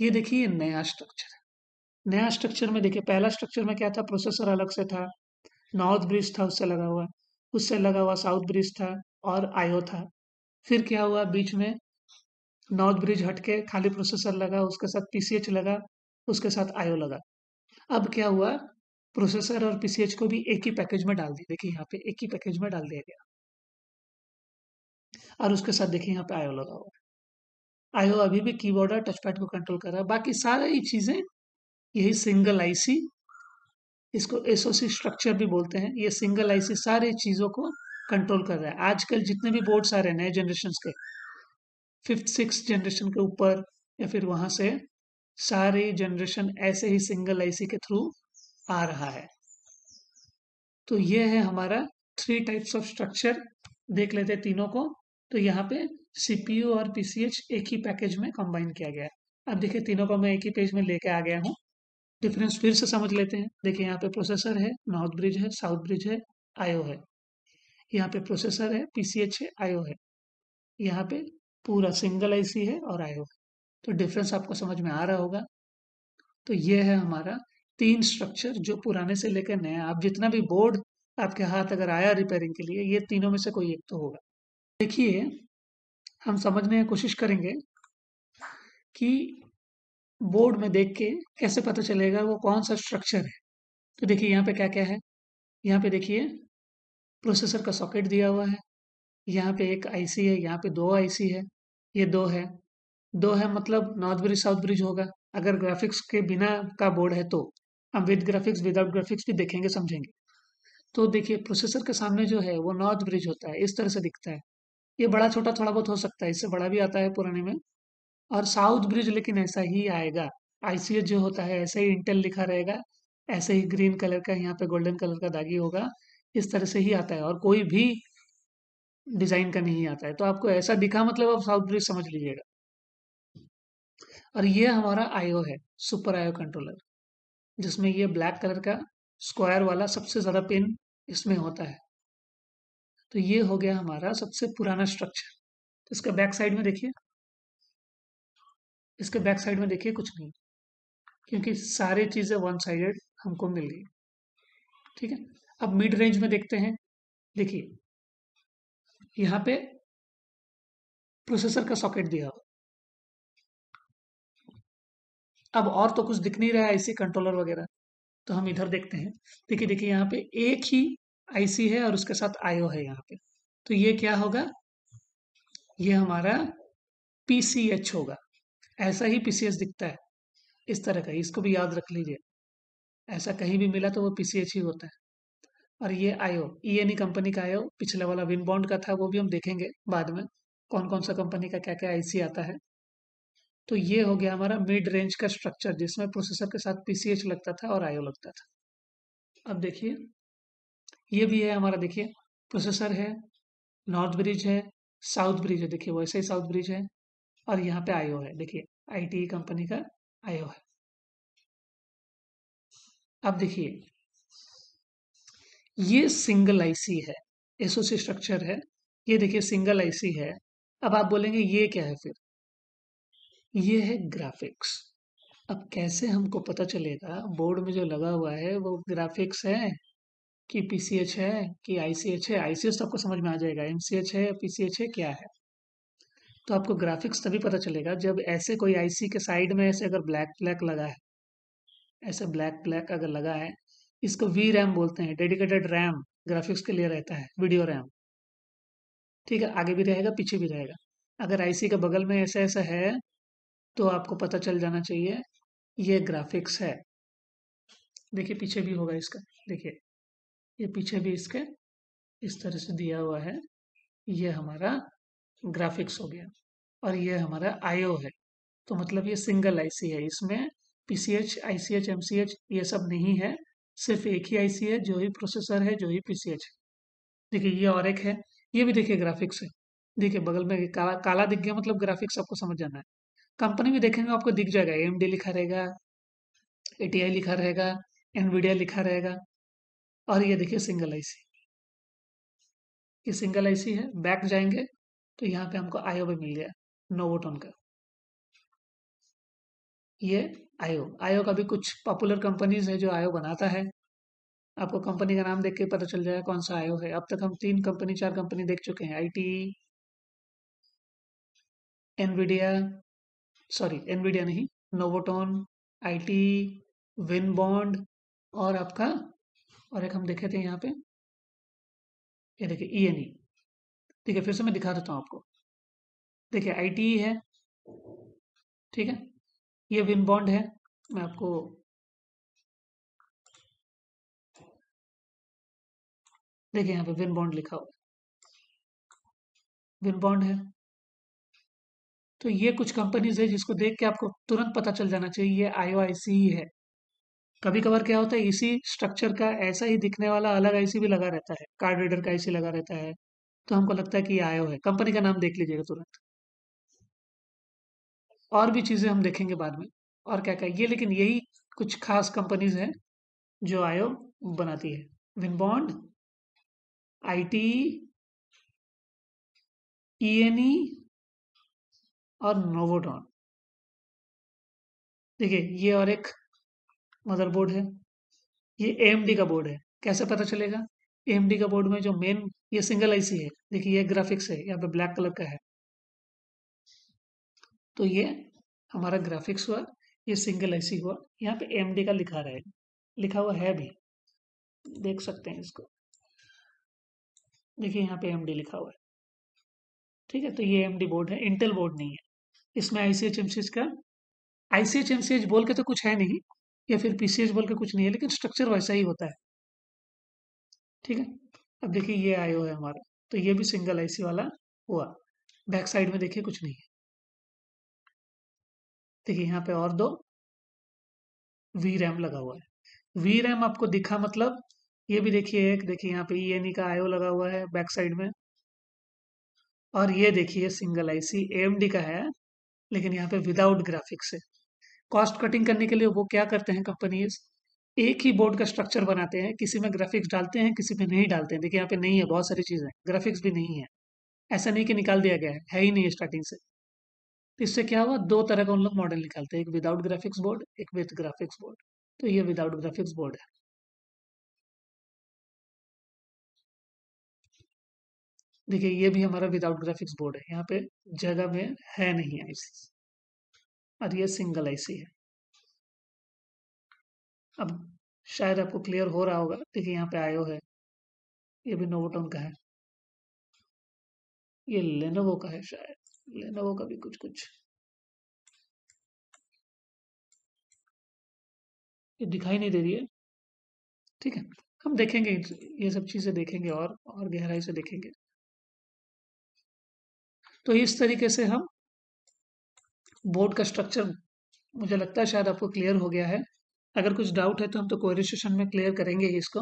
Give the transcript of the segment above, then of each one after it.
ये देखिए नया स्ट्रक्चर है। नया स्ट्रक्चर में देखिए पहला स्ट्रक्चर में क्या था, प्रोसेसर अलग से था, नॉर्थ ब्रिज था उससे लगा हुआ, उससे लगा हुआ साउथ ब्रिज था और आईओ था। फिर क्या हुआ बीच में, नॉर्थ ब्रिज हटके खाली प्रोसेसर लगा, उसके साथ पीसीएच लगा, उसके साथ आईओ लगा। अब क्या हुआ, प्रोसेसर और पीसीएच को भी एक ही पैकेज में डाल दिया, देखिए यहाँ पे एक ही पैकेज में डाल दिया गया। और उसके साथ देखिए यहाँ पे आईओ लगा हुआ है। आईओ अभी भी कीबोर्ड और टच पैड को कंट्रोल कर रहा है, बाकी सारी चीजें यही सिंगल आईसी, इसको एसओसी स्ट्रक्चर भी बोलते हैं। ये सिंगल आईसी सारी चीजों को कंट्रोल कर रहा है। आजकल जितने भी बोर्ड्स आ रहे हैं नए जनरेशन के, फिफ्थ सिक्स जनरेशन के ऊपर या फिर वहां से, सारे जनरेशन ऐसे ही सिंगल आईसी के थ्रू आ रहा है। तो ये है हमारा थ्री टाइप्स ऑफ स्ट्रक्चर। देख लेते हैं तीनों को। तो यहाँ पे सीपीयू और पीसीएच एक ही पैकेज में कंबाइन किया गया है। अब देखिए तीनों को मैं एक ही पेज में लेके आ गया हूँ। डिफरेंस फिर से समझ लेते हैं। देखिए यहाँ पे प्रोसेसर है, नॉर्थ ब्रिज है, साउथ ब्रिज है, आईओ है। यहाँ पे प्रोसेसर है, पीसीएच है, आईओ है। यहाँ पे पूरा सिंगल आईसी है और आईओ है। तो डिफरेंस आपको समझ में आ रहा होगा। तो ये है हमारा तीन स्ट्रक्चर जो पुराने से लेकर नया, आप जितना भी बोर्ड आपके हाथ अगर आया रिपेयरिंग के लिए, ये तीनों में से कोई एक तो होगा। देखिए हम समझने की कोशिश करेंगे कि बोर्ड में देख के कैसे पता चलेगा वो कौन सा स्ट्रक्चर है। तो देखिए यहाँ पे क्या क्या है। यहाँ पे देखिए प्रोसेसर का सॉकेट दिया हुआ है। यहाँ पे एक आईसी है, यहाँ पे दो आईसी है, ये दो है। दो है मतलब नॉर्थ ब्रिज साउथ ब्रिज होगा। अगर ग्राफिक्स के बिना का बोर्ड है तो हम विद ग्राफिक्स विदाउट ग्राफिक्स भी देखेंगे समझेंगे। तो देखिए प्रोसेसर के सामने जो है वो नॉर्थ ब्रिज होता है, इस तरह से दिखता है। ये बड़ा छोटा थोड़ा बहुत हो सकता है, इससे बड़ा भी आता है पुराने में। और साउथ ब्रिज लेकिन ऐसा ही आएगा। आईसीएच जो होता है ऐसे ही इंटेल लिखा रहेगा, ऐसे ही ग्रीन कलर का यहाँ पे गोल्डन कलर का दागी होगा, इस तरह से ही आता है और कोई भी डिजाइन का नहीं आता है। तो आपको ऐसा दिखा मतलब आप साउथ ब्रिज समझ लीजिएगा। और ये हमारा आईओ है, सुपर आईओ कंट्रोलर, जिसमें ये ब्लैक कलर का स्क्वायर वाला सबसे ज्यादा पिन इसमें होता है। तो ये हो गया हमारा सबसे पुराना स्ट्रक्चर। तो इसके बैक साइड में देखिए, इसके बैक साइड में देखिए कुछ नहीं, क्योंकि सारी चीजें वन साइडेड हमको मिल गई। ठीक है। अब मिड रेंज में देखते हैं। देखिए यहाँ पे प्रोसेसर का सॉकेट दिया हुआ। अब और तो कुछ दिख नहीं रहा है आईसी कंट्रोलर वगैरह, तो हम इधर देखते हैं। देखिए देखिए यहाँ पे एक ही आईसी है और उसके साथ आईओ है यहाँ पे। तो ये क्या होगा, ये हमारा पीसीएच होगा। ऐसा ही पीसीएच दिखता है, इस तरह का, इसको भी याद रख लीजिए। ऐसा कहीं भी मिला तो वो पीसीएच ही होता है। और ये आईओ ईएनई कंपनी का आईओ, पिछले वाला विनबॉन्ड का था, वो भी हम देखेंगे बाद में कौन कौन सा कंपनी का क्या क्या आईसी आता है। तो ये हो गया हमारा मिड रेंज का स्ट्रक्चर, जिसमें प्रोसेसर के साथ पीसीएच लगता था और आईओ लगता था। अब देखिए ये भी है हमारा, देखिए प्रोसेसर है, नॉर्थ ब्रिज है, साउथ ब्रिज है, देखिए वैसे ही साउथ ब्रिज है। और यहाँ पे आईओ है, देखिए आईटी कंपनी का आईओ है। अब देखिए ये सिंगल आईसी है, एसओसी स्ट्रक्चर है। ये देखिए सिंगल आईसी है। अब आप बोलेंगे ये क्या है फिर, ये है ग्राफिक्स। अब कैसे हमको पता चलेगा बोर्ड में जो लगा हुआ है वो ग्राफिक्स है कि पीसीएच है कि आईसीएच है। आईसीएच तो आपको समझ में आ जाएगा, एमसीएच है पीसीएच है क्या है। तो आपको ग्राफिक्स तभी पता चलेगा जब ऐसे कोई आईसी के साइड में ऐसे अगर ब्लैक ब्लैक लगा है, ऐसे ब्लैक ब्लैक अगर लगा है, इसको वी रैम बोलते हैं, डेडिकेटेड रैम ग्राफिक्स के लिए रहता है, वीडियो रैम। ठीक है, आगे भी रहेगा पीछे भी रहेगा। अगर आईसी के बगल में ऐसा ऐसा है तो आपको पता चल जाना चाहिए ये ग्राफिक्स है। देखिए पीछे भी होगा इसका, देखिए ये पीछे भी इसके इस तरह से दिया हुआ है। ये हमारा ग्राफिक्स हो गया। और ये हमारा आईओ है। तो मतलब ये सिंगल आईसी है, इसमें पीसीएच आईसीएच एमसीएच ये सब नहीं है। सिर्फ एक ही आईसी है, जो ही प्रोसेसर है, जो ही पीसीएच है। देखिए ये और एक है, ये भी देखिए ग्राफिक्स है। देखिए बगल में काला काला दिख गया मतलब ग्राफिक्स आपको समझ जाना है। कंपनी भी देखेंगे आपको दिख जाएगा, एएमडी लिखा रहेगा, एटीआई लिखा रहेगा, एनवीडिया लिखा रहेगा। और ये देखिए सिंगल आईसी, ये सिंगल आईसी है। बैक जाएंगे तो यहाँ पे हमको आईओ भी मिल गया, नोवोटोन का। ये आयो आयो का भी कुछ पॉपुलर कंपनीज है जो आयो बनाता है। आपको कंपनी का नाम देख के पता चल जाएगा कौन सा आयो है। अब तक हम 3 कंपनी 4 कंपनी देख चुके हैं, आईटी, एनवीडिया, सॉरी एनवीडिया नहीं, नोवोटोन, आईटी, विनबॉन्ड, और आपका, और एक हम देखे थे यहाँ पे, ये देखिए ईएनई। ठीक है, फिर से मैं दिखा देता हूँ आपको। देखिए आईटी है, ठीक है, ये विनबॉन्ड है। मैं आपको, देखिए यहाँ पे विनबॉन्ड लिखा हुआ है, विनबॉन्ड है। तो ये कुछ कंपनीज है जिसको देख के आपको तुरंत पता चल जाना चाहिए ये आईओआईसी ही है। कभी कभार क्या होता है, इसी स्ट्रक्चर का ऐसा ही दिखने वाला अलग आईसी भी लगा रहता है, कार्ड रीडर का आईसी लगा रहता है, तो हमको लगता है कि ये आयो है। कंपनी का नाम देख लीजिएगा तुरंत। और भी चीजें हम देखेंगे बाद में, और क्या क्या ये, लेकिन यही कुछ खास कंपनीज हैं जो आयो बनाती है। विनबॉन्ड, आईटी, ईएनई और नोवोटॉन। देखिए ये और एक मदरबोर्ड है, ये एएमडी का बोर्ड है। कैसे पता चलेगा? एएमडी का बोर्ड में जो मेन, ये सिंगल आईसी है, देखिए ये ग्राफिक्स है, यहाँ पे ब्लैक कलर का है, तो ये हमारा ग्राफिक्स हुआ, ये सिंगल आईसी हुआ। यहाँ पे एएमडी का लिखा रहेगा, लिखा हुआ है भी, देख सकते हैं इसको, देखिए यहाँ पे एएमडी लिखा हुआ है। ठीक है, तो ये एएमडी बोर्ड है, इंटेल बोर्ड नहीं है। इसमें आईसीएच एमसीएच का, आईसीएच एमसीएच बोल के तो कुछ है नहीं, या फिर पीसीएच बोल के कुछ नहीं है, लेकिन स्ट्रक्चर वैसा ही होता है। ठीक है, अब देखिए ये आईओ है हमारा, तो ये भी सिंगल आईसी वाला हुआ। बैक साइड में देखिए कुछ नहीं है। देखिए यहाँ पे और दो वी रैम लगा हुआ है। वी रैम आपको दिखा मतलब, ये भी देखिए एक, देखिए यहाँ पे ईएनई का आईओ लगा हुआ है बैक साइड में, और ये देखिए सिंगल आईसी एएमडी का है, लेकिन यहाँ पे विदाउट ग्राफिक्स है। कॉस्ट कटिंग करने के लिए वो क्या करते हैं कंपनीज, एक ही बोर्ड का स्ट्रक्चर बनाते हैं, किसी में ग्राफिक्स डालते हैं किसी में नहीं डालते हैं। देखिए यहाँ पे नहीं है, बहुत सारी चीजें ग्राफिक्स भी नहीं है। ऐसा नहीं कि निकाल दिया गया है ही नहीं स्टार्टिंग से। तो इससे क्या हुआ, दो तरह का उन लोग मॉडल निकालते हैं, एक विदाउट ग्राफिक्स बोर्ड, एक विद ग्राफिक्स बोर्ड। तो ये विदाउट ग्राफिक्स बोर्ड है। देखिए ये भी हमारा विदाउट ग्राफिक्स बोर्ड है, यहाँ पे जगह में है नहीं आईसी, और ये सिंगल आईसी है। अब शायद आपको क्लियर हो रहा होगा, देखिए यहाँ पे आयो है, ये भी नोवोटोन का है, ये लेनोवो का है, शायद लेनोवो का भी कुछ कुछ, ये दिखाई नहीं दे रही है। ठीक है, हम देखेंगे, ये सब चीजें देखेंगे और गहराई से देखेंगे। तो इस तरीके से हम बोर्ड का स्ट्रक्चर, मुझे लगता है शायद आपको क्लियर हो गया है। अगर कुछ डाउट है तो हम तो क्वेरी सेशन में क्लियर करेंगे ही इसको।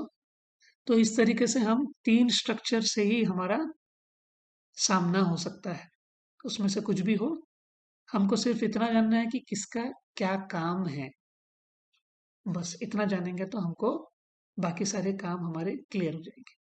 तो इस तरीके से हम 3 स्ट्रक्चर से ही हमारा सामना हो सकता है, उसमें से कुछ भी हो। हमको सिर्फ इतना जानना है कि किसका क्या काम है, बस इतना जानेंगे तो हमको बाकी सारे काम हमारे क्लियर हो जाएंगे।